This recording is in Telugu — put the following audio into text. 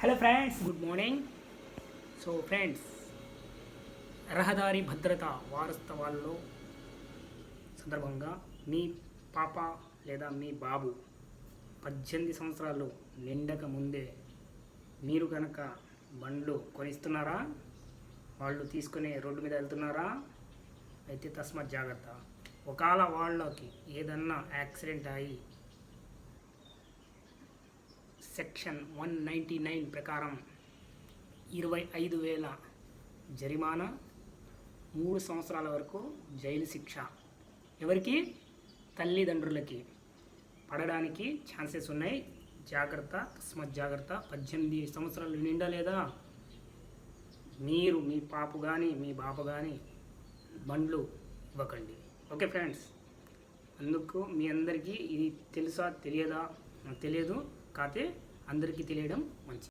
Hello friends, good morning. So friends, రహదారి భద్రత వారోత్సవాల్లో సందర్భంగా మీ పాప లేదా మీ బాబు 18 సంవత్సరాలు నిండక ముందే మీరు కనుక బండ్లు కొనిస్తున్నారా, వాళ్ళు తీసుకుని రోడ్డు మీద వెళ్తున్నారా, అయితే తస్మాత్ జాగ్రత్త. ఒకవేళ వాళ్ళకి ఏదన్నా యాక్సిడెంట్ అయ్యి సెక్షన్ 199 ప్రకారం 25,000 జరిమానా, 3 సంవత్సరాల వరకు జైలు శిక్ష ఎవరికి? తల్లిదండ్రులకి పడడానికి ఛాన్సెస్ ఉన్నాయి. జాగ్రత్త, తస్మత్ జాగ్రత్త. 18 సంవత్సరాలు నిండలేదా మీరు, మీ పాప కానీ మీ బాబు కానీ బండ్లు ఇవ్వకండి. ఓకే ఫ్రెండ్స్, అందుకు మీ అందరికీ ఇది తెలుసా తెలియదా నాకు తెలియదు, కాకపోతే అందరికీ తెలియడం మంచిది.